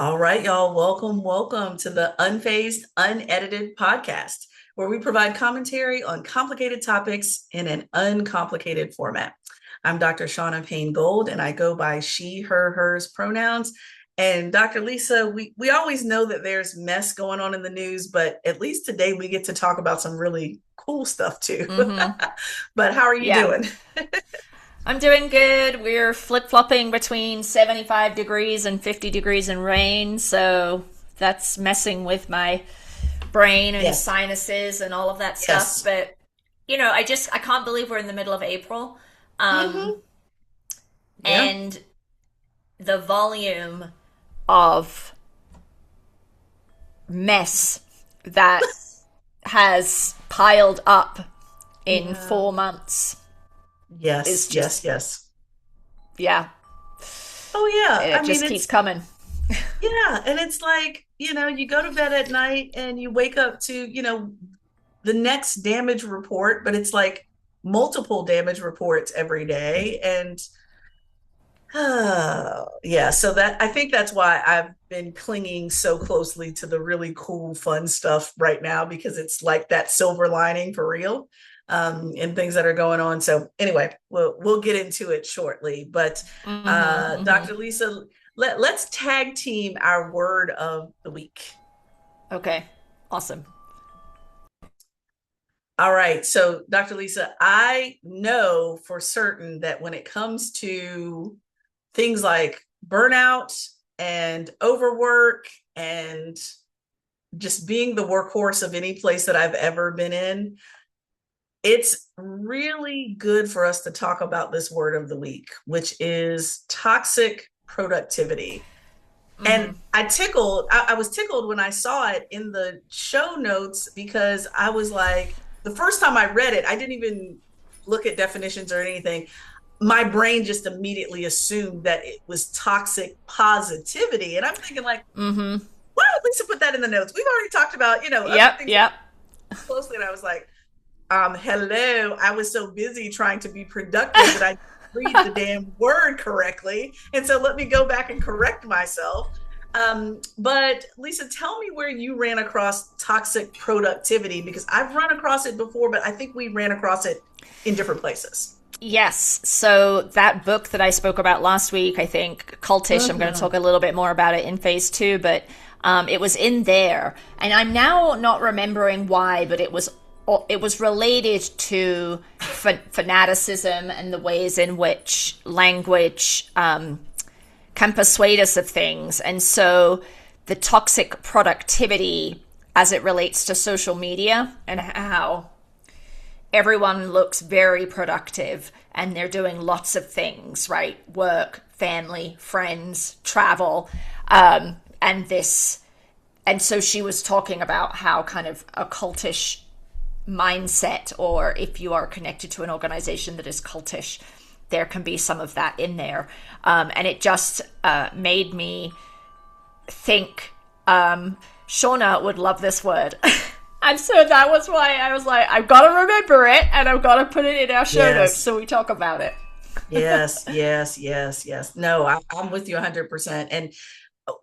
All right, y'all. Welcome to the Unfazed, Unedited podcast, where we provide commentary on complicated topics in an uncomplicated format. I'm Dr. Shauna Payne Gold, and I go by she, her, hers pronouns. And Dr. Lisa, we always know that there's mess going on in the news, but at least today we get to talk about some really cool stuff too. hmm But how are you Yeah, doing? I'm doing good. We're flip-flopping between 75 degrees and 50 degrees and rain, so that's messing with my brain and Yes, sinuses and all of that stuff. yes. But I can't believe we're in the middle of April. Um, Hmm. Yeah. and the volume of mess that has piled up in Yeah. 4 months Yes, is yes, just, yes. yeah, Oh yeah. I it mean, just keeps it's coming. yeah, and it's like, you go to bed at night and you wake up to, the next damage report, but it's like multiple damage reports every day. And yeah, so that I think that's why I've been clinging so closely to the really cool, fun stuff right now because it's like that silver lining for real. And things that are going on. So anyway, we'll get into it shortly. But Dr. Lisa, let's tag team our word of the week. Okay, awesome. All right. So, Dr. Lisa, I know for certain that when it comes to things like burnout and overwork and just being the workhorse of any place that I've ever been in, it's really good for us to talk about this word of the week, which is toxic productivity. And I was tickled when I saw it in the show notes because I was like, the first time I read it, I didn't even look at definitions or anything. My brain just immediately assumed that it was toxic positivity. And I'm thinking, like, Mm-hmm. why don't Lisa put that in the notes? We've already talked about, other Yep, things yep. closely. And I was like, hello. I was so busy trying to be productive that I didn't read the damn word correctly. And so let me go back and correct myself. But Lisa, tell me where you ran across toxic productivity because I've run across it before, but I think we ran across it in different places. Yes. So that book that I spoke about last week, I think, Cultish, I'm going to Mm-hmm. talk a little bit more about it in phase two, but it was in there. And I'm now not remembering why, but it was related to fanaticism and the ways in which language can persuade us of things. And so the toxic productivity as it relates to social media and how everyone looks very productive and they're doing lots of things, right? Work, family, friends, travel, and this. And so she was talking about how kind of a cultish mindset, or if you are connected to an organization that is cultish, there can be some of that in there. And it just made me think Shauna would love this word. And so that was why I was like, I've got to remember it and I've got to put it in our show notes Yes. so we talk about it. Yes, yes, yes, yes. No, I'm with you 100%. And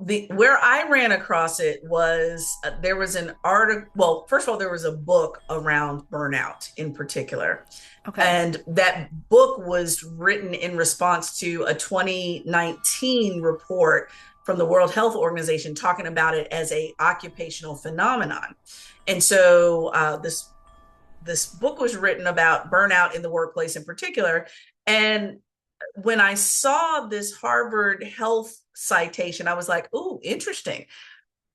the where I ran across it was there was an article. Well, first of all, there was a book around burnout in particular. Okay. And that book was written in response to a 2019 report from the World Health Organization talking about it as a occupational phenomenon. And so this book was written about burnout in the workplace in particular. And when I saw this Harvard Health citation, I was like, "Ooh, interesting.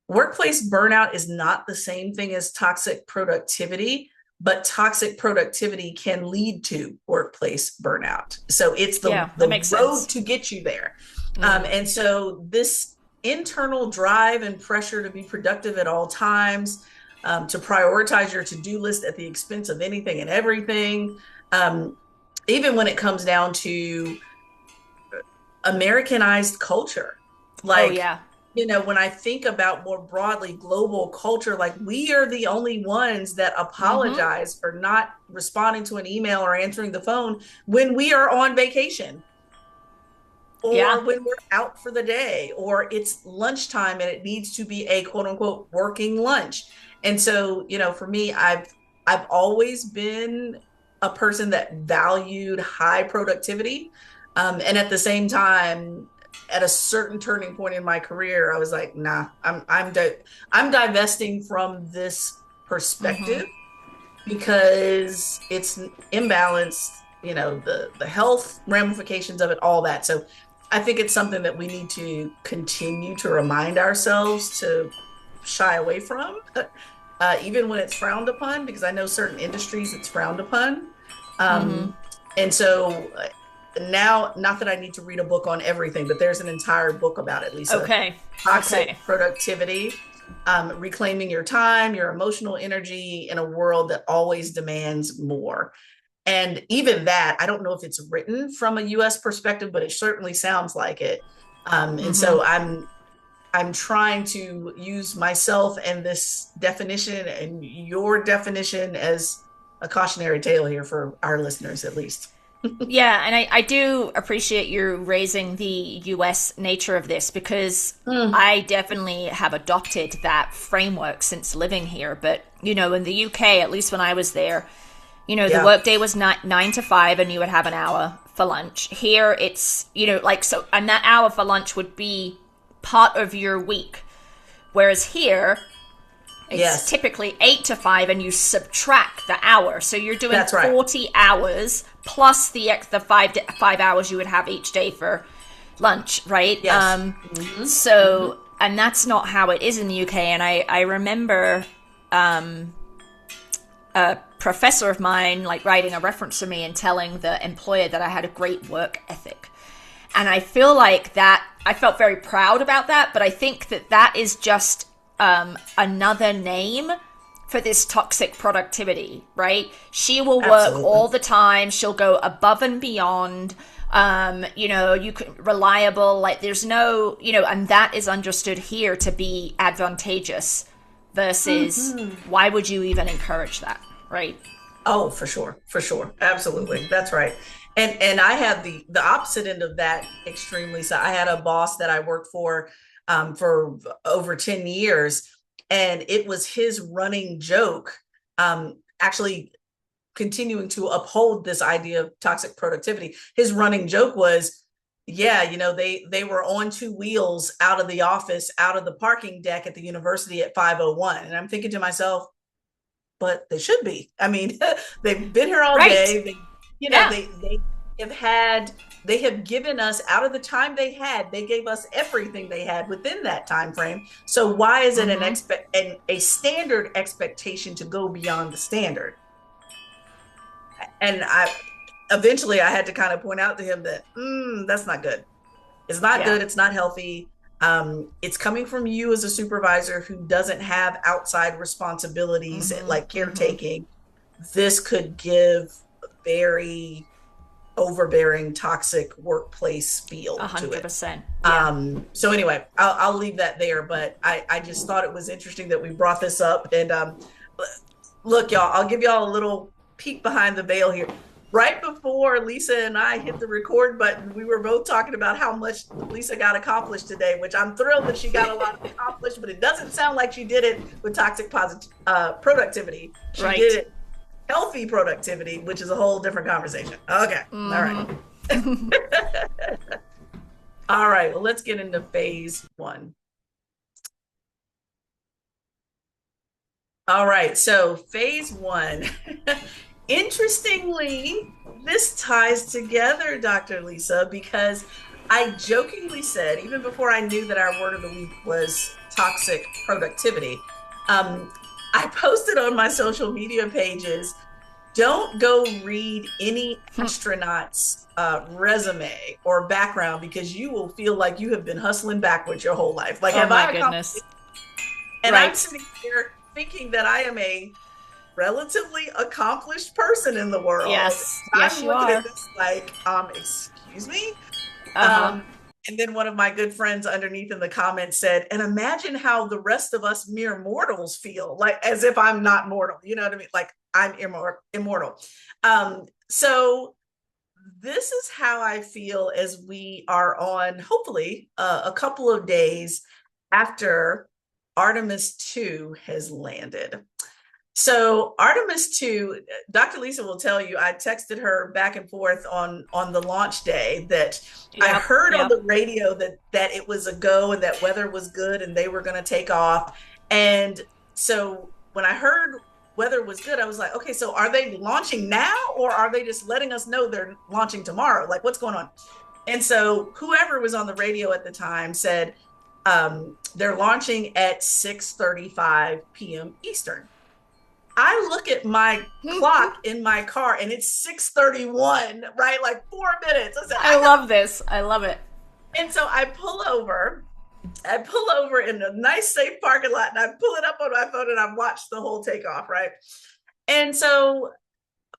Workplace burnout is not the same thing as toxic productivity, but toxic productivity can lead to workplace burnout. So it's the Yeah, that the makes road sense. to get you there." And so this internal drive and pressure to be productive at all times, to prioritize your to-do list at the expense of anything and everything, um, even when it comes down to Americanized culture. Oh, Like, yeah. when I think about more broadly global culture, like we are the only ones that Mm-hmm. apologize for not responding to an email or answering the phone when we are on vacation. Yeah. or when we're out for the day, or it's lunchtime and it needs to be a quote unquote working lunch. And so, for me, I've always been a person that valued high productivity. And at the same time, at a certain turning point in my career, I was like, nah, I'm divesting from this perspective because it's imbalanced, the health ramifications of it, all that. So I think it's something that we need to continue to remind ourselves to shy away from, even when it's frowned upon, because I know certain industries it's frowned upon. Mm-hmm. Um, and so now, not that I need to read a book on everything, but there's an entire book about it, Lisa. Okay. Okay. Toxic productivity, reclaiming your time, your emotional energy in a world that always demands more. And even that, I don't know if it's written from a US perspective, but it certainly sounds like it. And Mm-hmm. so I'm trying to use myself and this definition and your definition as a cautionary tale here for our listeners, at least. Yeah, and I do appreciate you raising the US nature of this because Mm, I definitely have adopted that framework since living here. But, in the UK, at least when I was there, the yeah, workday was 9 to 5 and you would have an hour for lunch. Here it's, so, and that hour for lunch would be part of your week. Whereas here, it's yes, typically 8 to 5 and you subtract the hour. So you're doing that's right. 40 hours plus the 5 hours you would have each day for lunch, right? Yes. Hmm. Hmm. So, and that's not how it is in the UK. And I remember a professor of mine like writing a reference to me and telling the employer that I had a great work ethic. And I feel like that, I felt very proud about that, but I think that that is just another name for this toxic productivity, right? She will work Absolutely. all the time. She'll go above and beyond. You can reliable, like there's no, and that is understood here to be advantageous versus Hmm. why would you even encourage that, right? Oh, for sure, for sure, absolutely. That's right. And I had the opposite end of that extremely. So I had a boss that I worked for over 10 years, and it was his running joke, actually continuing to uphold this idea of toxic productivity. His running joke was, yeah, they were on two wheels out of the office, out of the parking deck at the university at 5:01. And I'm thinking to myself, but they should be. I mean, they've been here all Right. day. Yeah. They have had they have given us out of the time they had, they gave us everything they had within that time frame. So why is it a standard expectation to go beyond the standard? And I eventually I had to kind of point out to him that that's not good. It's not Yeah. good. It's not healthy. It's coming from you as a supervisor who doesn't have outside responsibilities like caretaking. This could give very overbearing, toxic workplace A feel to hundred it. percent. Yeah. So anyway, I'll leave that there. But I just thought it was interesting that we brought this up. And look, y'all, I'll give y'all a little peek behind the veil here. Right before Lisa and I hit the record button, we were both talking about how much Lisa got accomplished today, which I'm thrilled that she got a lot accomplished, but it doesn't sound like she did it with toxic productivity. She did Right. it healthy productivity, which is a whole different conversation. Okay. All right. All right. Well, let's get into phase one. All right. So, phase one. Interestingly, this ties together, Dr. Lisa, because I jokingly said, even before I knew that our word of the week was toxic productivity, um, I posted on my social media pages, don't go read any astronaut's resume or background because you will feel like you have been hustling backwards your whole life. Like, Oh have my I accomplished? goodness. And I'm Right. sitting here thinking that I am a relatively accomplished person in the world. Yes. I'm Yes, you looking at are. this like, excuse me? Uh huh. Um, and then one of my good friends underneath in the comments said, and imagine how the rest of us mere mortals feel, like as if I'm not mortal. You know what I mean? Like I'm immortal. So this is how I feel as we are on, hopefully, a couple of days after Artemis II has landed. So Artemis 2, Dr. Lisa will tell you, I texted her back and forth on the launch day that I Yep, heard on yep. the radio that it was a go and that weather was good and they were going to take off. And so when I heard weather was good, I was like, okay, so are they launching now or are they just letting us know they're launching tomorrow? Like, what's going on? And so whoever was on the radio at the time said they're launching at 6:35 p.m. Eastern. I look at my clock in my car and it's 6:31, right? Like 4 minutes. I said, I love this. I love it. and so I pull over. I pull over in a nice, safe parking lot and I pull it up on my phone and I watch the whole takeoff, right? And so,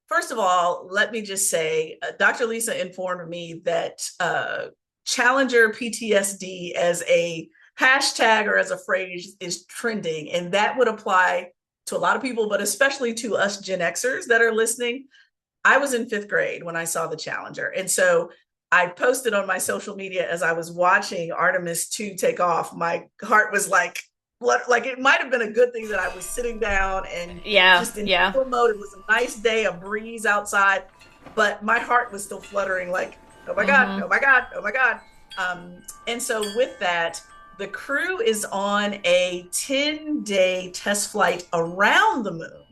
first of all, let me just say, Dr. Lisa informed me that Challenger PTSD as a hashtag or as a phrase is trending, and that would apply to a lot of people, but especially to us Gen Xers that are listening. I was in fifth grade when I saw the Challenger. And so I posted on my social media as I was watching Artemis 2 take off. My heart was like it might have been a good thing that I was sitting down and Yeah, just in yeah. chill mode. It was a nice day, a breeze outside, but my heart was still fluttering like, oh my God, Mm-hmm. oh my God, oh my God. And so with that, the crew is on a 10-day test flight around the moon,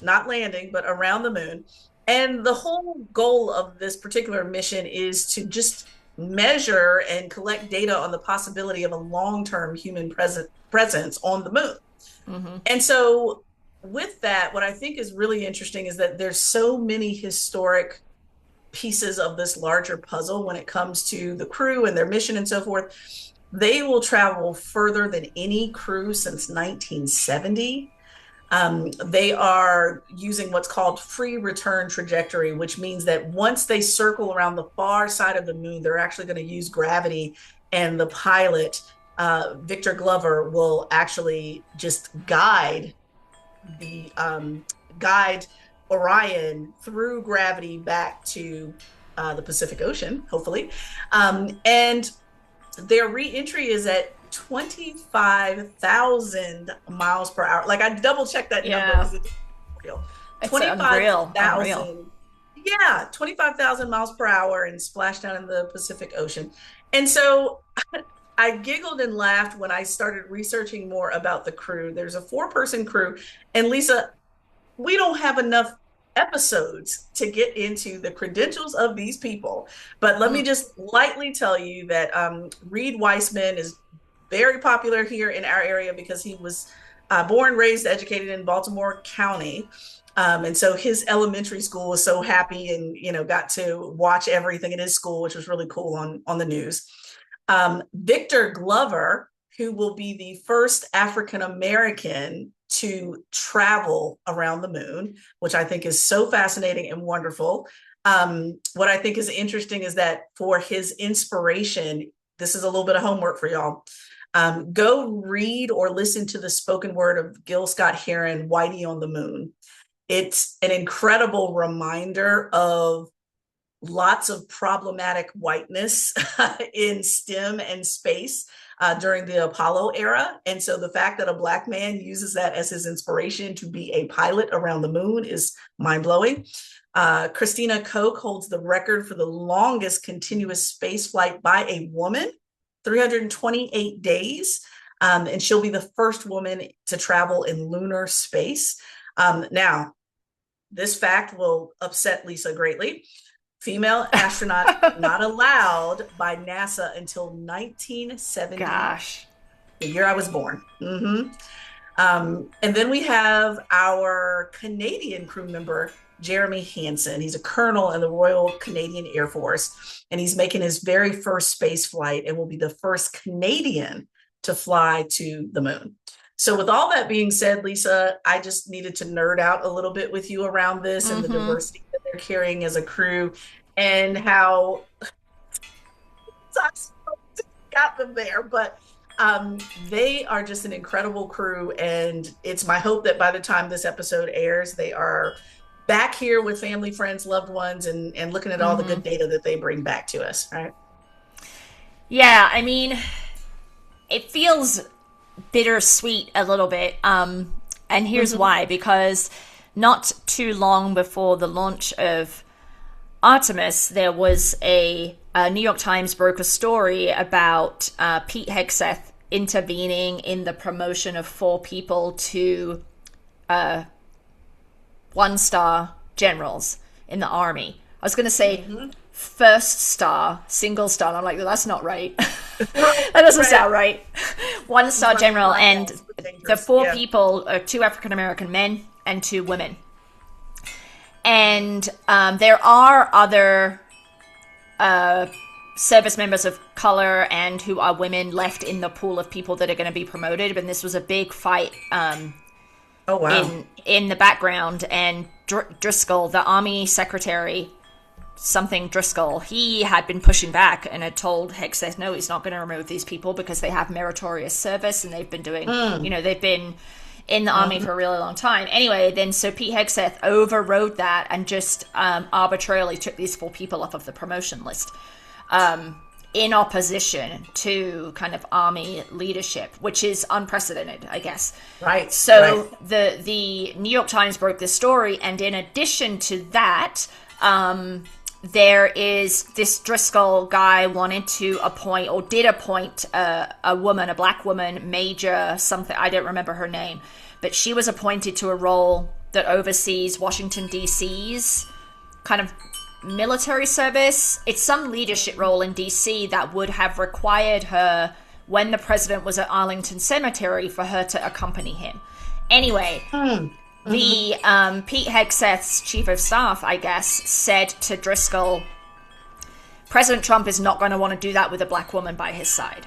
not landing, but around the moon. And the whole goal of this particular mission is to just measure and collect data on the possibility of a long-term human presence on the moon. Mm-hmm. And so with that, what I think is really interesting is that there's so many historic pieces of this larger puzzle when it comes to the crew and their mission and so forth. They will travel further than any crew since 1970. They are using what's called free return trajectory, which means that once they circle around the far side of the moon, they're actually going to use gravity, and the pilot, Victor Glover, will actually just the guide Orion through gravity back to the Pacific Ocean, hopefully. And their reentry is at 25,000 miles per hour. Like, I double checked that number Yeah. because it's real. It's unreal. Unreal. 25,000. Yeah, 25,000 miles per hour and splashed down in the Pacific Ocean. And so I giggled and laughed when I started researching more about the crew. There's a 4-person crew. And Lisa, we don't have enough episodes to get into the credentials of these people. But let me Mm. just lightly tell you that Reed Weissman is very popular here in our area because he was born, raised, educated in Baltimore County. And so his elementary school was so happy and, got to watch everything at his school, which was really cool on the news. Victor Glover, who will be the first African American to travel around the moon, which I think is so fascinating and wonderful. What I think is interesting is that for his inspiration, this is a little bit of homework for y'all. Go read or listen to the spoken word of Gil Scott-Heron, Whitey on the Moon. It's an incredible reminder of lots of problematic whiteness in STEM and space during the Apollo era. And so the fact that a Black man uses that as his inspiration to be a pilot around the moon is mind-blowing. Christina Koch holds the record for the longest continuous space flight by a woman, 328 days. And she'll be the first woman to travel in lunar space. Now, this fact will upset Lisa greatly. Female astronauts not allowed by NASA until 1970. Gosh. The year I was born. Mm-hmm. And then we have our Canadian crew member, Jeremy Hansen. He's a colonel in the Royal Canadian Air Force, and he's making his very first space flight and will be the first Canadian to fly to the moon. So with all that being said, Lisa, I just needed to nerd out a little bit with you around this and the Mm-hmm. diversity that they're carrying as a crew and how I got them there. But they are just an incredible crew. And it's my hope that by the time this episode airs, they are back here with family, friends, loved ones, and looking at all the good data that they bring back to us, right? Yeah, I mean, it feels bittersweet a little bit. And here's Mm-hmm. why: because not too long before the launch of Artemis, there was a New York Times broke a story about Pete Hegseth intervening in the promotion of 4 people to 1-star generals in the army. I was going to say Mm-hmm. first star, single star. And I'm like, that's not right. Right, That doesn't right. sound right. 1-star Running general, hot and gas was the dangerous. 4 Yeah. people are 2 African American men and 2 women. And there are other service members of color and who are women left in the pool of people that are going to be promoted. But this was a big fight Oh wow. in the background. And Driscoll, the army secretary, something Driscoll, he had been pushing back and had told Hegseth, no, he's not going to remove these people because they have meritorious service and they've been doing, Mm. they've been in the army Mm-hmm. for a really long time. Anyway, then so Pete Hegseth overrode that and just arbitrarily took these 4 people off of the promotion list in opposition to kind of army leadership, which is unprecedented, I guess. Right. Right. So the New York Times broke this story, and in addition to that, there is this Driscoll guy wanted to appoint, or did appoint, a woman, a black woman, Major something, I don't remember her name, but she was appointed to a role that oversees Washington, D.C.'s kind of military service. It's some leadership role in D.C. that would have required her, when the president was at Arlington Cemetery, for her to accompany him. Anyway, Mm. Mm-hmm. the Pete Hegseth's chief of staff, I guess, said to Driscoll, President Trump is not going to want to do that with a black woman by his side.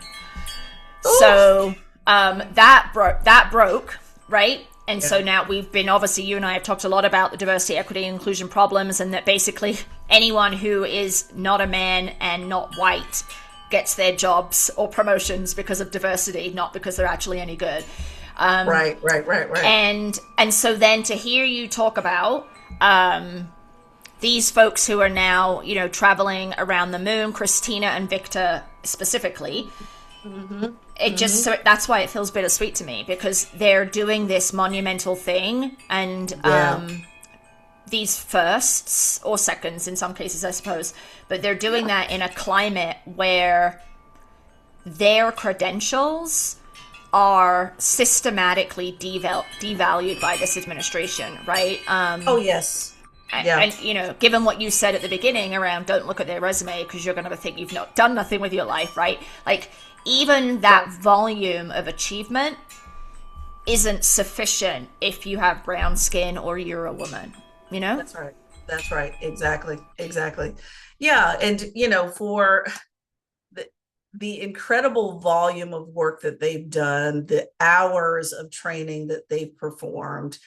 Oof. So that broke, right? And Yeah. so now we've been, obviously, you and I have talked a lot about the diversity, equity, and inclusion problems, and that basically anyone who is not a man and not white gets their jobs or promotions because of diversity, not because they're actually any good. Right. Right. Right. Right. And so then to hear you talk about these folks who are now, traveling around the moon, Christina and Victor specifically, Mm-hmm. it just, Mm-hmm. so that's why it feels bittersweet to me, because they're doing this monumental thing, and Yeah. these firsts, or seconds in some cases, I suppose, but they're doing that in a climate where their credentials are systematically devalued by this administration, right? Oh yes. Yeah. And given what you said at the beginning around don't look at their resume because you're going to think you've not done nothing with your life, right? Like, even that volume of achievement isn't sufficient if you have brown skin or you're a woman, That's right. That's right. Exactly. Exactly. Yeah. And, for the incredible volume of work that they've done, the hours of training that they've performed,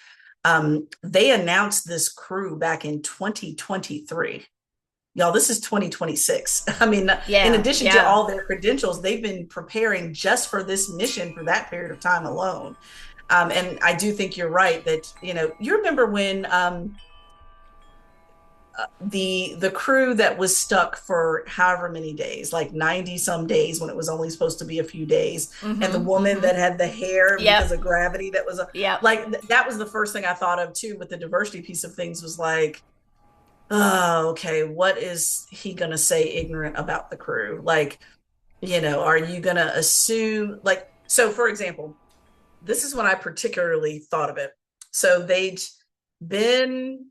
they announced this crew back in 2023. Y'all, this is 2026. I mean, in Yeah, addition to yeah. all their credentials, they've been preparing just for this mission for that period of time alone. And I do think you're right that, you remember when the crew that was stuck for however many days, like 90 some days when it was only supposed to be a few days, and the woman that had the hair because Yep, of gravity, that was yep. that was the first thing I thought of too with the diversity piece of things, was like, oh, okay, what is he gonna say ignorant about the crew? Like, are you gonna assume, like, so for example, this is when I particularly thought of it. So they'd been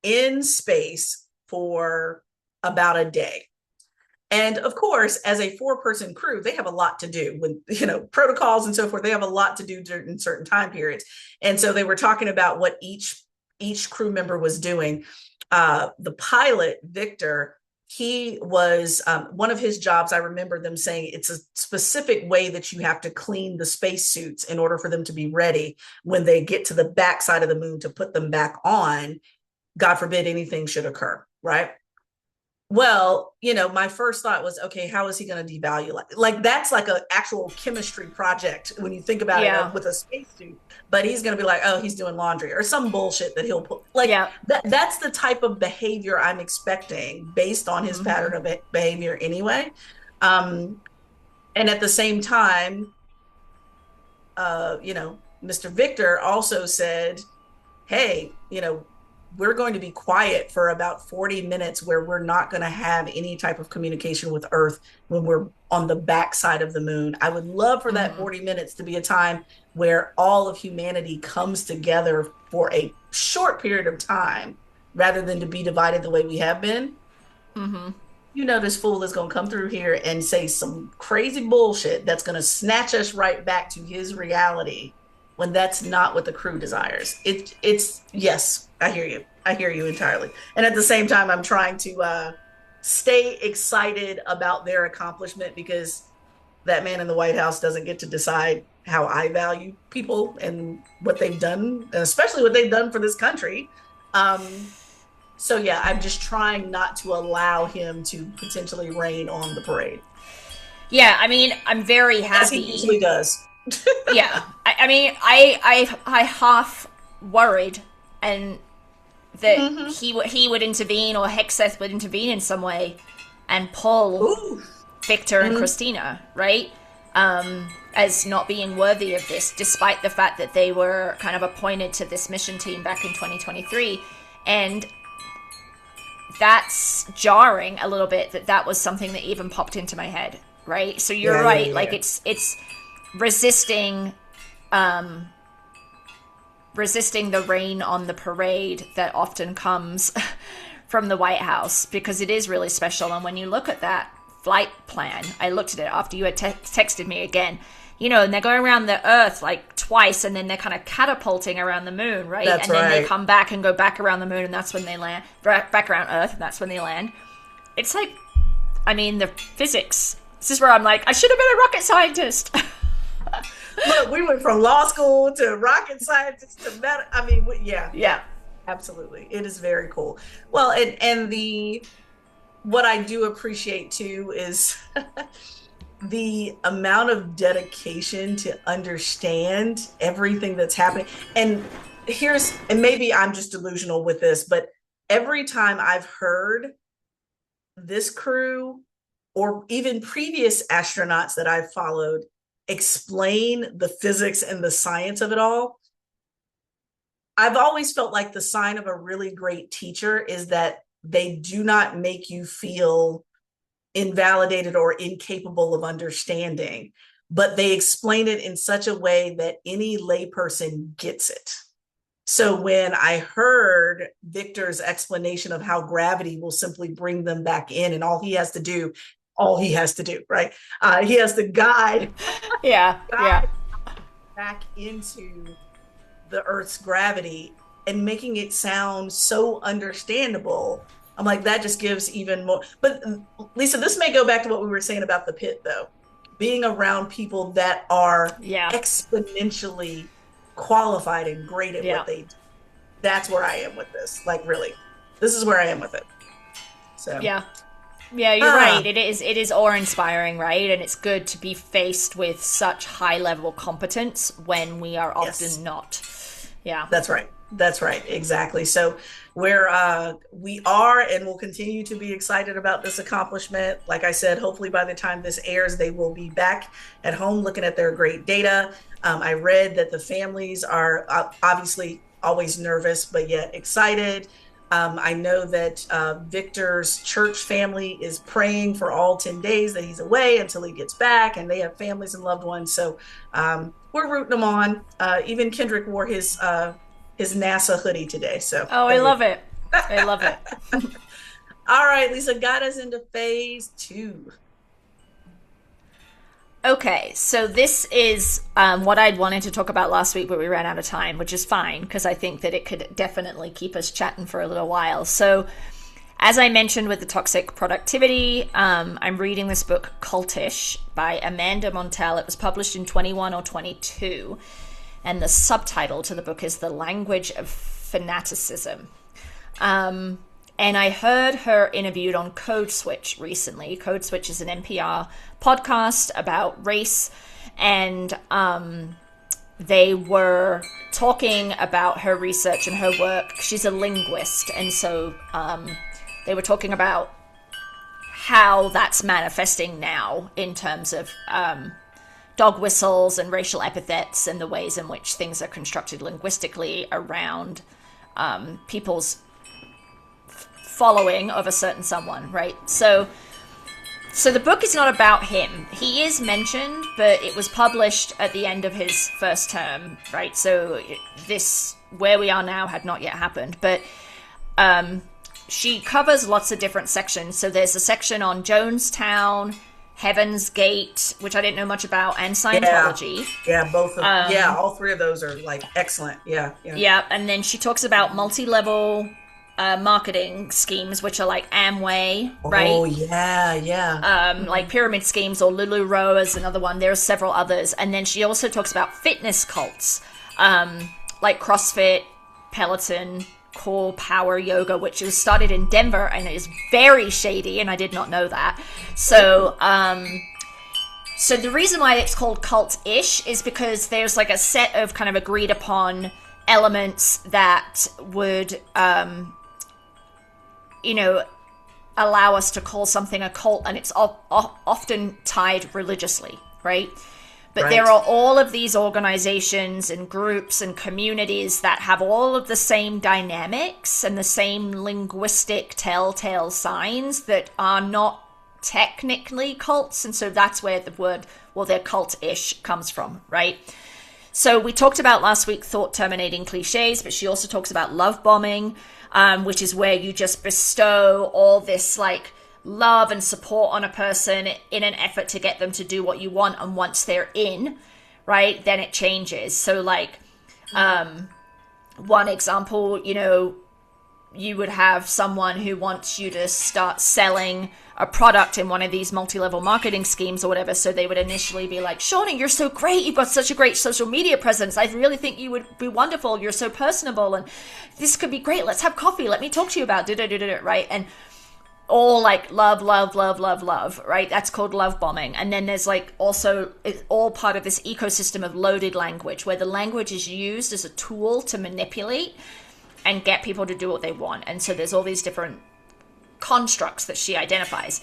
in space for about a day. And of course, as a 4-person crew, they have a lot to do with, protocols and so forth. They have a lot to do during certain time periods. And so they were talking about what each crew member was doing. The pilot, Victor, he was, one of his jobs, I remember them saying it's a specific way that you have to clean the spacesuits in order for them to be ready when they get to the backside of the moon to put them back on. God forbid anything should occur, right? Well, my first thought was, okay, how is he going to devalue? Like that's like an actual chemistry project when you think about it, Yeah. with a spacesuit. But he's going to be like, oh, he's doing laundry or some bullshit that he'll put. Like Yeah. that's the type of behavior I'm expecting based on his pattern Hmm. of behavior anyway. Um, and at the same time, Mr. Victor also said, hey, we're going to be quiet for about 40 minutes where we're not going to have any type of communication with Earth when we're on the backside of the moon. I would love for that Hmm. 40 minutes to be a time where all of humanity comes together for a short period of time rather than to be divided the way we have been. Hmm. This fool is going to come through here and say some crazy bullshit that's going to snatch us right back to his reality when that's not what the crew desires. It's yes, I hear you. I hear you entirely. And at the same time, I'm trying to stay excited about their accomplishment because that man in the White House doesn't get to decide how I value people and what they've done, especially what they've done for this country. So yeah, I'm just trying not to allow him to potentially rain on the parade, Yeah, I mean, I'm very as he happy. usually does. Yeah, I mean, I half worried and that Mm-hmm. he would intervene or Hexeth would intervene in some way and pull Ooh. Victor and Mm-hmm. Christina, right? As not being worthy of this, despite the fact that they were kind of appointed to this mission team back in 2023. And that's jarring a little bit that that was something that even popped into my head, right? So you're Yeah, yeah, right. yeah, Like yeah. it's resisting resisting the rain on the parade that often comes from the White House because it is really special. And when you look at that flight plan, I looked at it after you had texted me again. And they're going around the Earth like twice, and then they're kind of catapulting around the moon, right? That's And then they right. come back and go back around the moon, and that's when they land. Back around Earth, and that's when they land. It's like, I mean, the physics. This is where I'm like, I should have been a rocket scientist. Look, we went from law school to rocket scientist to I mean, yeah, Yeah. yeah, absolutely. It is very cool. Well, and the what I do appreciate too is the amount of dedication to understand everything that's happening. And maybe I'm just delusional with this, but every time I've heard this crew or even previous astronauts that I've followed explain the physics and the science of it all, I've always felt like the sign of a really great teacher is that they do not make you feel invalidated or incapable of understanding, but they explain it in such a way that any layperson gets it. So when I heard Victor's explanation of how gravity will simply bring them back in, and all he has to do, right? He has to Yeah. Yeah. guide back into the Earth's gravity and making it sound so understandable. I'm like, that just gives even more. But Lisa, this may go back to what we were saying about the pit, though. Being around people that are Yeah. exponentially qualified and great at Yeah. what they do. That's where I am with this. Like, really, this is where I am with it. So, Yeah. Yeah, you're right. ah, It is awe-inspiring, right? And it's good to be faced with such high-level competence when we are yes. often not. Yeah. That's right. That's right. Exactly. So we are and will continue to be excited about this accomplishment. Like I said, hopefully by the time this airs, they will be back at home looking at their great data. I read that the families are obviously always nervous, but yet excited. I know that Victor's church family is praying for all 10 days that he's away until he gets back, and they have families and loved ones. So we're rooting them on. Even Kendrick wore his NASA hoodie today. So Oh, I there you love it. I love it. go. All right, Lisa got us into phase two. Okay, so this is what I'd wanted to talk about last week, but we ran out of time, which is fine because I think that it could definitely keep us chatting for a little while. So, as I mentioned with the toxic productivity, I'm reading this book, Cultish, by Amanda Montell. It was published in 21 or 22, and the subtitle to the book is The Language of Fanaticism. And I heard her interviewed on Code Switch recently. Code Switch is an NPR podcast about race. And they were talking about her research and her work. She's a linguist. And so they were talking about how that's manifesting now in terms of dog whistles and racial epithets and the ways in which things are constructed linguistically around people's following of a certain someone, right? So the book is not about him. He is mentioned, but it was published at the end of his first term, right? So this, where we are now, had not yet happened. But she covers lots of different sections. So there's a section on Jonestown, Heaven's Gate, which I didn't know much about, and Scientology. Yeah, both of all three of those are like excellent. Yeah, and then she talks about multi-level marketing schemes, which are like Amway, right? Oh, yeah. Like pyramid schemes, or LuLaRoe is another one. There's several others. And then she also talks about fitness cults, like CrossFit, Peloton, Core Power Yoga, which was started in Denver and is very shady, and I did not know that. So the reason why it's called cult-ish is because there's like a set of kind of agreed upon elements that would allow us to call something a cult, and it's often tied religiously, right? But there are all of these organizations and groups and communities that have all of the same dynamics and the same linguistic telltale signs that are not technically cults. And so that's where the word, well, they're cult-ish comes from, right? So we talked about last week thought-terminating cliches, but she also talks about love bombing, which is where you just bestow all this like love and support on a person in an effort to get them to do what you want. And once they're in, right, then it changes. So like one example, you would have someone who wants you to start selling a product in one of these multi-level marketing schemes or whatever. So they would initially be like, Shawnee, you're so great. You've got such a great social media presence. I really think you would be wonderful. You're so personable and this could be great. Let's have coffee. Let me talk to you about it, right? And all like love, right? That's called love bombing. And then there's like also, it's all part of this ecosystem of loaded language, where the language is used as a tool to manipulate and get people to do what they want. And so there's all these different constructs that she identifies.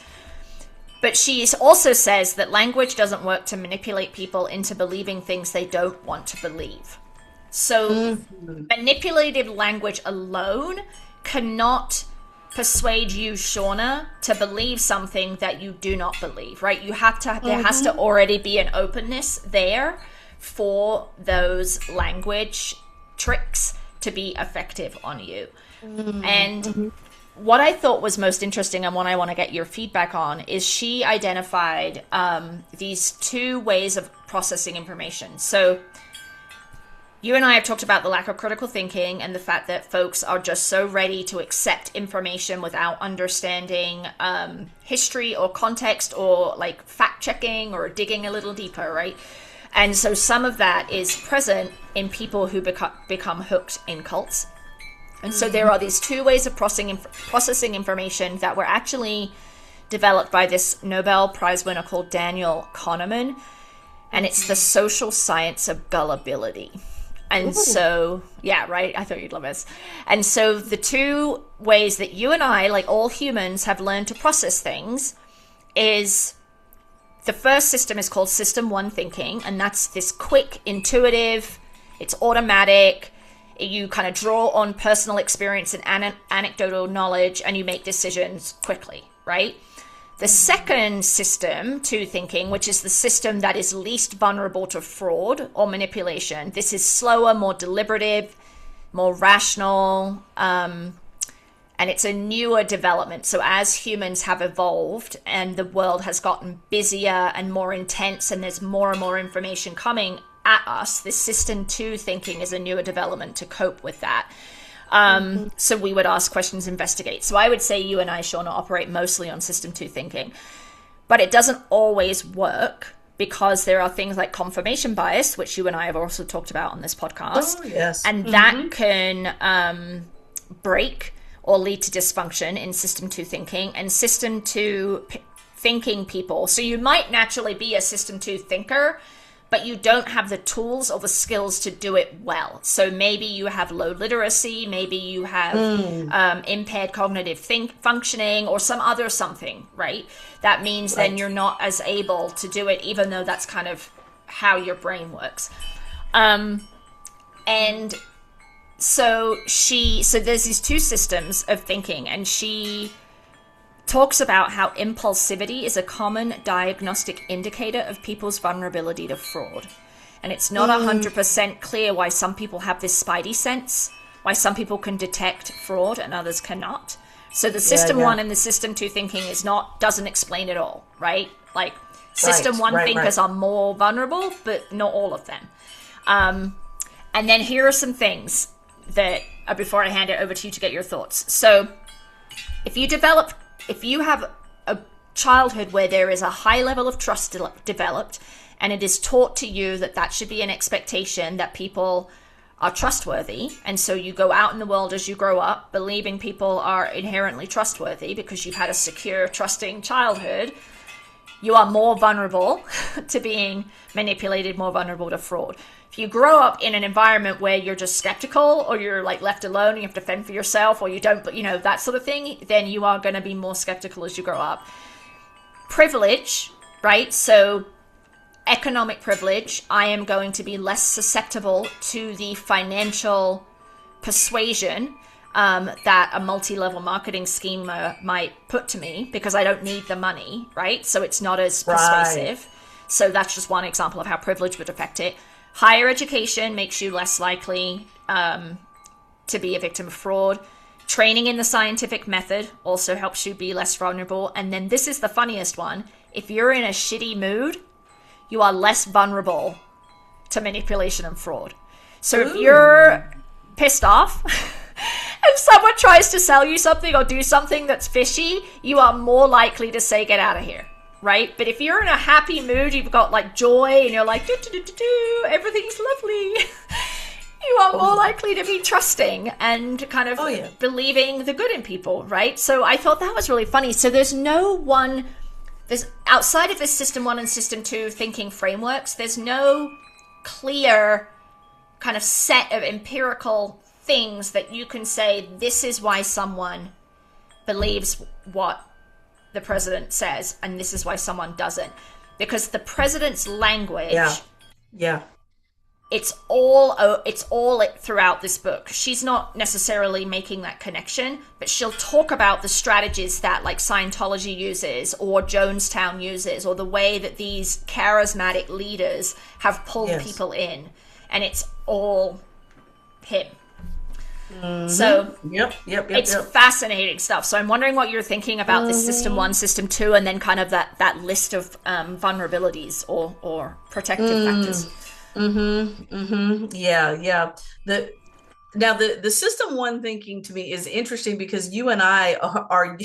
But she also says that language doesn't work to manipulate people into believing things they don't want to believe. So manipulative language alone cannot persuade you, Shauna, to believe something that you do not believe, right? You have to, there has to already be an openness there for those language tricks to be effective on you. And what I thought was most interesting, and what I want to get your feedback on, is she identified these two ways of processing information. So you and I have talked about the lack of critical thinking and the fact that folks are just so ready to accept information without understanding history or context or like fact checking or digging a little deeper, right? And so some of that is present in people who become hooked in cults. And so there are these two ways of processing information that were actually developed by this Nobel Prize winner called Daniel Kahneman. And it's the social science of gullibility. And so, yeah, right? I thought you'd love this. And so the two ways that you and I, like all humans, have learned to process things is the first system is called System 1 thinking. And that's this quick, intuitive, it's automatic. You kind of draw on personal experience and anecdotal knowledge, and you make decisions quickly, right? The second system, 2 thinking, which is the system that is least vulnerable to fraud or manipulation. This is slower, more deliberative, more rational, and it's a newer development. So as humans have evolved and the world has gotten busier and more intense, and there's more and more information coming at us, this System 2 thinking is a newer development to cope with that. So we would ask questions, investigate. So I would say you and I, Shauna, operate mostly on System 2 thinking. But it doesn't always work, because there are things like confirmation bias, which you and I have also talked about on this podcast. Oh, yes. And that can break or lead to dysfunction in system 2 thinking, and system 2 thinking people. So you might naturally be a system 2 thinker, but you don't have the tools or the skills to do it well. So maybe you have low literacy, maybe you have impaired cognitive functioning, or some other something, right? That means then you're not as able to do it, even though that's kind of how your brain works. And so there's these two systems of thinking, and she talks about how impulsivity is a common diagnostic indicator of people's vulnerability to fraud. And it's not 100% clear why some people have this spidey sense, why some people can detect fraud and others cannot. So the system 1 and the system 2 thinking doesn't explain it all, right? Like system 1 thinkers are more vulnerable, but not all of them. And then here are some things that, before I hand it over to you to get your thoughts. So if you have a childhood where there is a high level of trust developed, and it is taught to you that that should be an expectation that people are trustworthy, and so you go out in the world as you grow up believing people are inherently trustworthy because you've had a secure, trusting childhood, you are more vulnerable to being manipulated, more vulnerable to fraud. If you grow up in an environment where you're just skeptical, or you're like left alone and you have to fend for yourself, or you don't, that sort of thing, then you are going to be more skeptical as you grow up. Privilege, right? So economic privilege, I am going to be less susceptible to the financial persuasion that a multi-level marketing scheme might put to me, because I don't need the money, right? So it's not as persuasive. So that's just one example of how privilege would affect it. Higher education makes you less likely to be a victim of fraud. Training in the scientific method also helps you be less vulnerable. And then this is the funniest one. If you're in a shitty mood, you are less vulnerable to manipulation and fraud. So if you're pissed off, if someone tries to sell you something or do something that's fishy, you are more likely to say, get out of here. Right? But if you're in a happy mood, you've got like joy, and you're like, everything's lovely, you are more likely to be trusting and kind of believing the good in people, right? So I thought that was really funny. So there's outside of this system 1 and system 2 thinking frameworks, there's no clear kind of set of empirical things that you can say, this is why someone believes what the president says, and this is why someone doesn't. Because the president's language, it's all throughout this book. She's not necessarily making that connection, but she'll talk about the strategies that like Scientology uses, or Jonestown uses, or the way that these charismatic leaders have pulled people in, and it's all him. So it's fascinating stuff. So I'm wondering what you're thinking about this system 1, system 2, and then kind of that list of vulnerabilities or protective factors. The system 1 thinking to me is interesting, because you and I are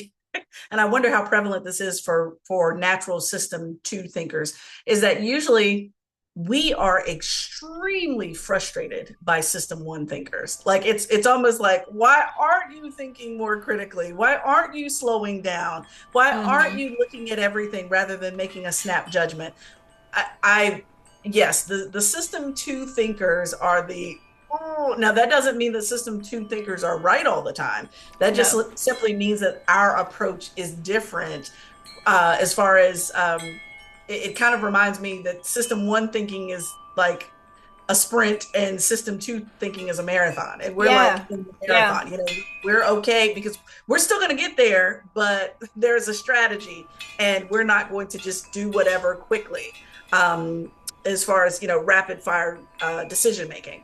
and I wonder how prevalent this is for natural system 2 thinkers, is that usually we are extremely frustrated by system 1 thinkers. Like it's almost like, why aren't you thinking more critically? Why aren't you slowing down? Why aren't you looking at everything rather than making a snap judgment? Yes, the system 2 thinkers are now that doesn't mean that system 2 thinkers are right all the time. That just simply means that our approach is different, as far as it kind of reminds me that system 1 thinking is like a sprint and system 2 thinking is a marathon. And we're like in the marathon, we're okay because we're still going to get there, but there's a strategy, and we're not going to just do whatever quickly, as far as, rapid fire decision making.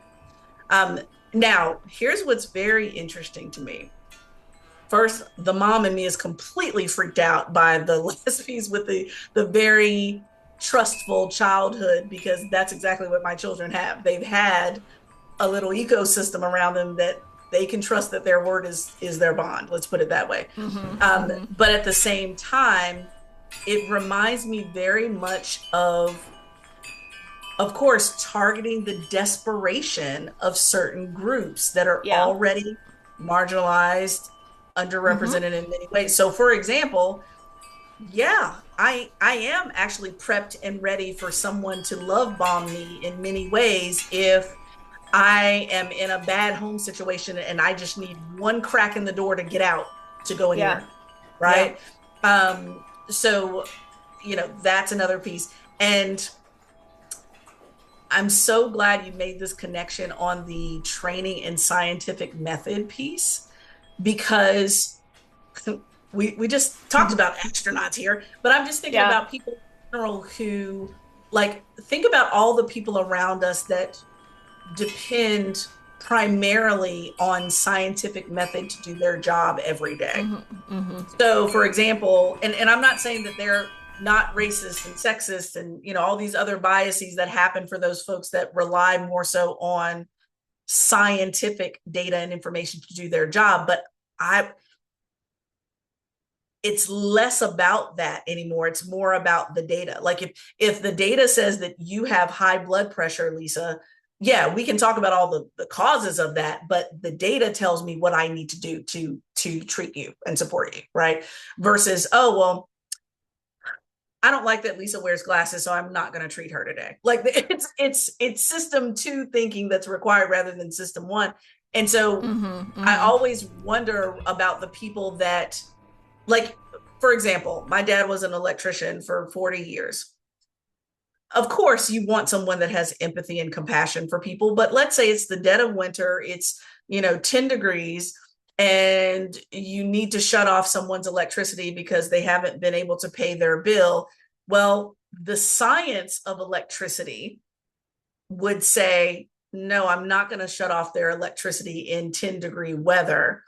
Now, here's what's very interesting to me. First, the mom in me is completely freaked out by the lesbies with the very trustful childhood, because that's exactly what my children have. They've had a little ecosystem around them that they can trust that their word is their bond. Let's put it that way. But at the same time, it reminds me very much of course, targeting the desperation of certain groups that are already marginalized, underrepresented in many ways. So for example, yeah, I am actually prepped and ready for someone to love bomb me in many ways if I am in a bad home situation and I just need one crack in the door to get out to go Yeah. anywhere, Yeah. right? So that's another piece. And I'm so glad you made this connection on the training and scientific method piece because we just talked about astronauts here, but I'm just thinking Yeah. about people in general who like think about all the people around us that depend primarily on scientific method to do their job every day. So for example, and I'm not saying that they're not racist and sexist and all these other biases that happen for those folks that rely more so on scientific data and information to do their job, but I it's less about that anymore. It's more about the data. Like if the data says that you have high blood pressure, Lisa, yeah, we can talk about all the causes of that, but the data tells me what I need to do to treat you and support you, right? Versus, oh, well, I don't like that Lisa wears glasses, so I'm not going to treat her today. Like it's system two thinking that's required rather than system one. And so I always wonder about the people that, like, for example, my dad was an electrician for 40 years. Of course, you want someone that has empathy and compassion for people, but let's say it's the dead of winter, it's 10 degrees, and you need to shut off someone's electricity because they haven't been able to pay their bill. Well, the science of electricity would say, no, I'm not going to shut off their electricity in 10-degree weather.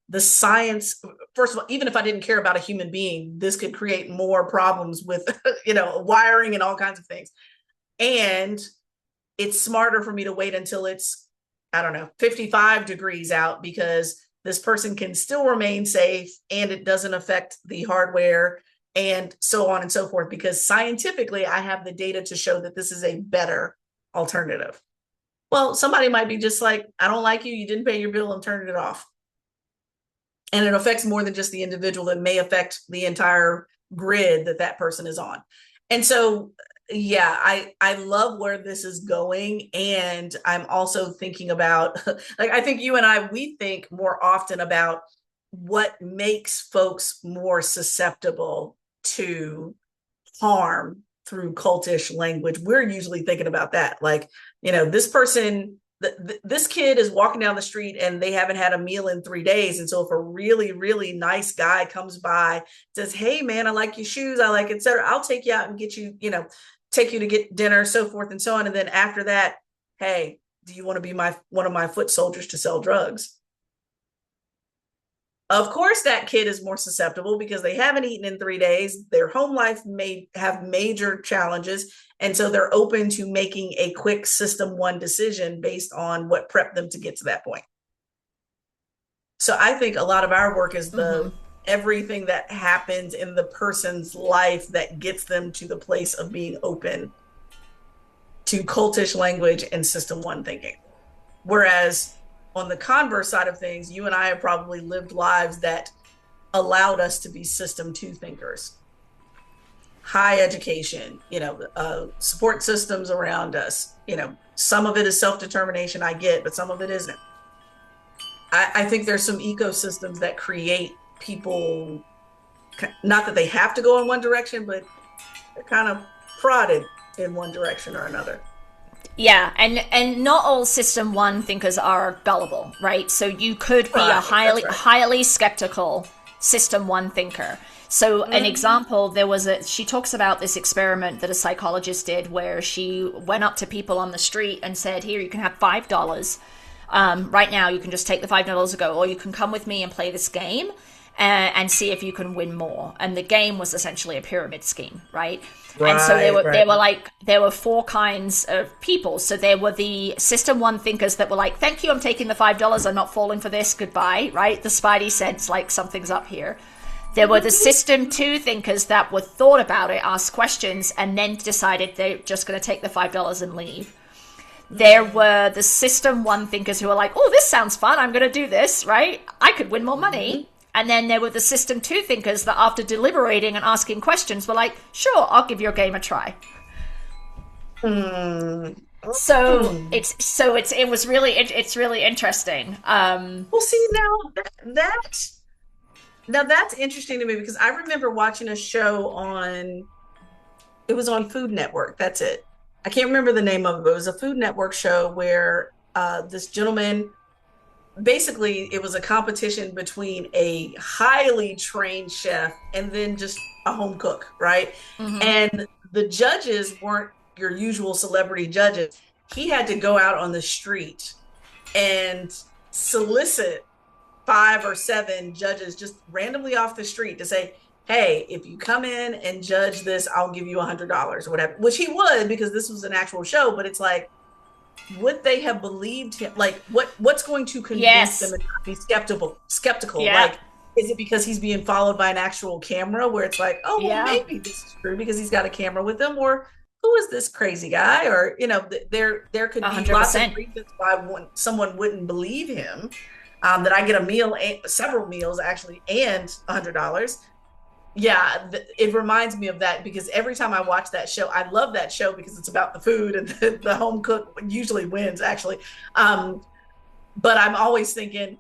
The science, first of all, even if I didn't care about a human being, this could create more problems with, wiring and all kinds of things. And it's smarter for me to wait until it's, I don't know, 55 degrees out because this person can still remain safe and it doesn't affect the hardware and so on and so forth, because scientifically I have the data to show that this is a better alternative. Well, somebody might be just like, I don't like you, you didn't pay your bill, and turn it off. And it affects more than just the individual. It may affect the entire grid that person is on. And so, yeah, I love where this is going. And I'm also thinking about, like, I think you and we think more often about what makes folks more susceptible to harm through cultish language. We're usually thinking about that. Like, this person, this kid is walking down the street and they haven't had a meal in 3 days. And so if a really, really nice guy comes by, says, hey man, I like your shoes, I like, et cetera, I'll take you out and get you, take you to get dinner, so forth and so on. And then after that, hey, do you want to be one of my foot soldiers to sell drugs? Of course, that kid is more susceptible because they haven't eaten in 3 days. Their home life may have major challenges. And so they're open to making a quick system one decision based on what prepped them to get to that point. So I think a lot of our work is everything that happens in the person's life that gets them to the place of being open to cultish language and system one thinking. Whereas on the converse side of things, you and I have probably lived lives that allowed us to be system two thinkers. High education, support systems around us, some of it is self-determination, I get, but some of it isn't. I think there's some ecosystems that create people, not that they have to go in one direction, but they're kind of prodded in one direction or another. Yeah, and not all system one thinkers are gullible, right? So you could be a highly skeptical system one thinker. So an example, she talks about this experiment that a psychologist did where she went up to people on the street and said, here, you can have $5. Right now, you can just take the $5 and go, or you can come with me and play this game and see if you can win more. And the game was essentially a pyramid scheme, right? And so there were 4 kinds of people. So there were the system one thinkers that were like, thank you, I'm taking the $5, I'm not falling for this, goodbye, right? The spidey sense, like something's up here. There were the system two thinkers that were thought about it, asked questions, and then decided they're just going to take the $5 and leave. There were the system one thinkers who were like, oh, this sounds fun, I'm going to do this, right? I could win more money. And then there were the system two thinkers that, after deliberating and asking questions, were like, sure, I'll give your game a try. Hmm. So Hmm. it's really interesting. Well, see now that's interesting to me because I remember watching a show on it was on Food Network. That's it. I can't remember the name of it, but it was a Food Network show where this gentleman basically it was a competition between a highly trained chef and then just a home cook, right? Mm-hmm. And the judges weren't your usual celebrity judges. He had to go out on the street and solicit 5 or 7 judges just randomly off the street to say, hey, if you come in and judge this, I'll give you $100 or whatever, which he would because this was an actual show. But it's like, would they have believed him? Like, what's going to convince them Yes. and not be skeptical? Yeah. Like, is it because he's being followed by an actual camera where it's like, oh, well, Yeah. maybe this is true because he's got a camera with him, or who is this crazy guy? Or, there could A be hundred lots of percent. reasons why someone wouldn't believe him. That I get a meal, several meals actually, and $100. Yeah, it reminds me of that because every time I watch that show, I love that show because it's about the food and the home cook usually wins actually. Um, but I'm always thinking,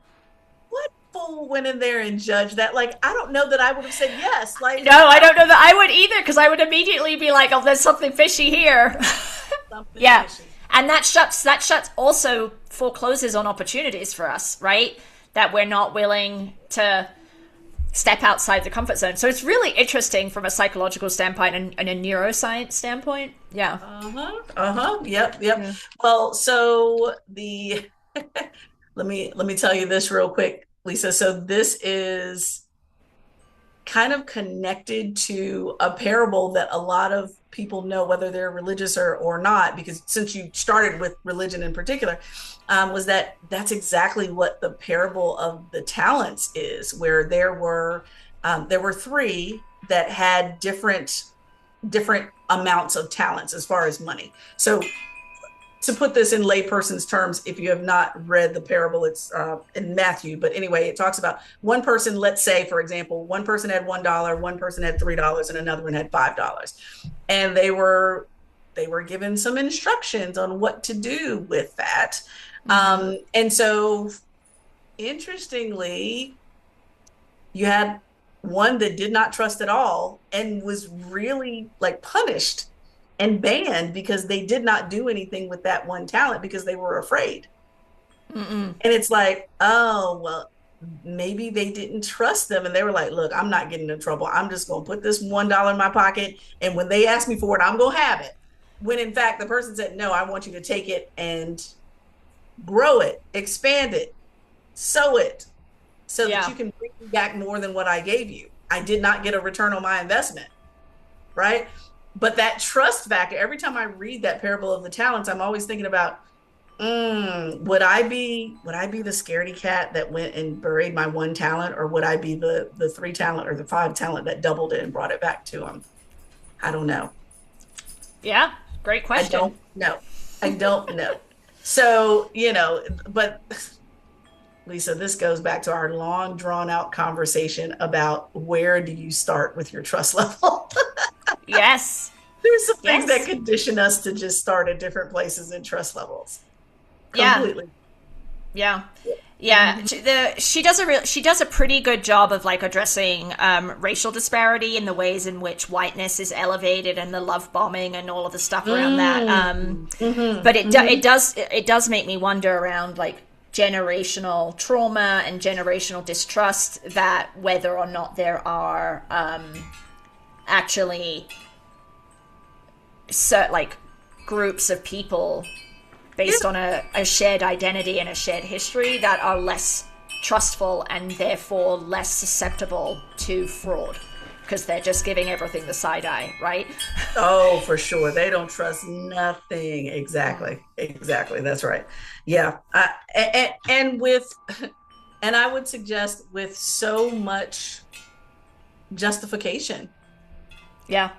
what fool went in there and judged that? Like, I don't know that I would have said yes. Like, No, I don't know that I would either, because I would immediately be like, "Oh, there's something fishy here." something Yeah, fishy. and that shuts also forecloses on opportunities for us, right? That we're not willing to step outside the comfort zone. So it's really interesting from a psychological standpoint and a neuroscience standpoint. Yeah. Uh-huh. Uh-huh. Yep. Yeah. Well, so the let me tell you this real quick, Lisa. So this is kind of connected to a parable that a lot of people know, whether they're religious or not, because since you started with religion in particular, was that's exactly what the parable of the talents is, where there were 3 that had different amounts of talents as far as money. So to put this in layperson's terms, if you have not read the parable, it's in Matthew. But anyway, it talks about one person, let's say, for example, one person had $1, one person had $3, and another one had $5. And they were given some instructions on what to do with that. Mm-hmm. And so interestingly, you had one that did not trust at all and was really like punished and banned because they did not do anything with that one talent because they were afraid. Mm-mm. And it's like, oh, well, maybe they didn't trust them. And they were like, look, I'm not getting in trouble. I'm just going to put this $1 in my pocket. And when they ask me for it, I'm going to have it. When in fact, the person said, no, I want you to take it and grow it, expand it, sow it so that Yeah. you can bring me back more than what I gave you. I did not get a return on my investment. Right. But that trust factor, every time I read that parable of the talents, I'm always thinking about, would I be the scaredy cat that went and buried my one talent, or would I be the 3 talent or the 5 talent that doubled it and brought it back to him? I don't know. Yeah. Great I question. don't know. I don't know. So, but Lisa, this goes back to our long drawn out conversation about where do you start with your trust level? Yes. There's some things that Yes. condition us to just start at different places in trust levels. Yeah. Completely. Yeah. Yeah, she does a pretty good job of like addressing racial disparity in the ways in which whiteness is elevated and the love bombing and all of the stuff around that. Mm-hmm, But mm-hmm. it does make me wonder around like generational trauma and generational distrust, that whether or not there are actually like groups of people Yeah. based on a shared identity and a shared history that are less trustful and therefore less susceptible to fraud because they're just giving everything the side eye, right? Oh, for sure. They don't trust nothing. Exactly. Exactly. That's right. Yeah. And I would suggest with so much justification, Yeah.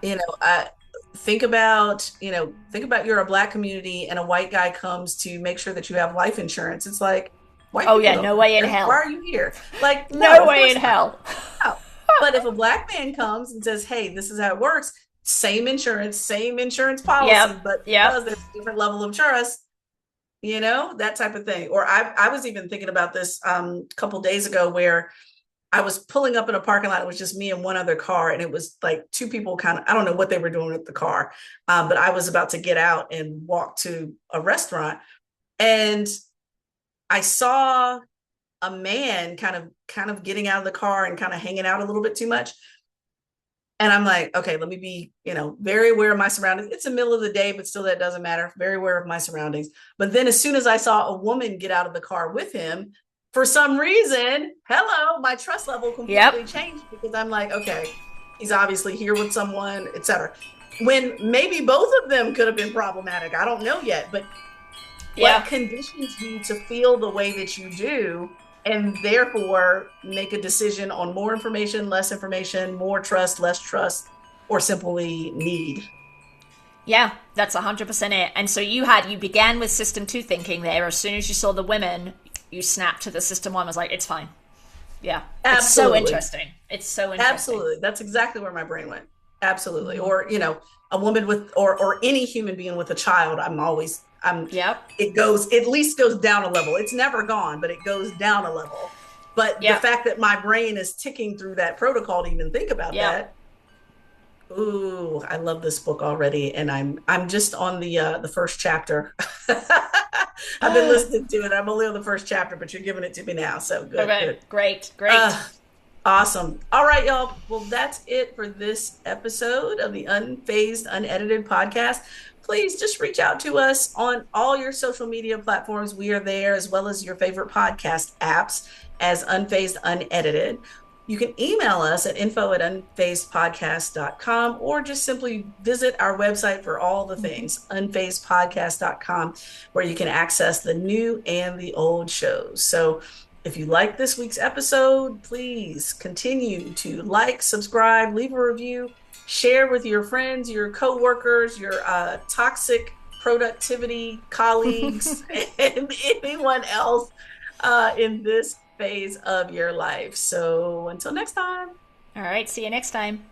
think about you're a Black community and a white guy comes to make sure that you have life insurance. It's like, White Oh people yeah, don't no do way in this. Why hell. are you here? Like, no, No of way course in not. hell. No. But if a black man comes and says, hey, this is how it works, same insurance Yep. policy, but Yep. because there's a different level of trust, that type of thing. Or I was even thinking about this a couple days ago where I was pulling up in a parking lot. It was just me and one other car. And it was like two people kind of, I don't know what they were doing with the car. But I was about to get out and walk to a restaurant. And I saw a man kind of getting out of the car and kind of hanging out a little bit too much. And I'm like, okay, let me be, very aware of my surroundings. It's the middle of the day, but still that doesn't matter. Very aware of my surroundings. But then as soon as I saw a woman get out of the car with him, for some reason, hello, my trust level completely Yep. changed because I'm like, okay, he's obviously here with someone, etc. When maybe both of them could have been problematic. I don't know yet, but what Yeah. conditions you to feel the way that you do and therefore make a decision on more information, more trust, less trust, or simply need. Yeah, that's 100% it. And so you began with system two thinking there. As soon as you saw the women, you snapped to the system one, was like, it's fine. Yeah. It's so Absolutely. interesting. It's so interesting. Absolutely. That's exactly where my brain went. Absolutely. Mm-hmm. Or, a woman with or any human being with a child, Yep. it goes, at least goes down a level. It's never gone, but it goes down a level. But the Yep. fact that my brain is ticking through that protocol to even think about Yep. that. Ooh, I love this book already, and I'm just on the first chapter. I've been listening to it. I'm only on the first chapter, but you're giving it to me now. So good, Okay. good. Great. Great. Uh, awesome. All right, y'all. Well, that's it for this episode of the Unfazed, Unedited podcast. Please just reach out to us on all your social media platforms. We are there, as well as your favorite podcast apps, as Unfazed, Unedited. You can email us at info@unfazedpodcast.com, or just simply visit our website for all the things, unfazedpodcast.com, where you can access the new and the old shows. So if you like this week's episode, please continue to like, subscribe, leave a review, share with your friends, your coworkers, your toxic productivity colleagues, and anyone else in this phase of your life. So until next time. All right. See you next time.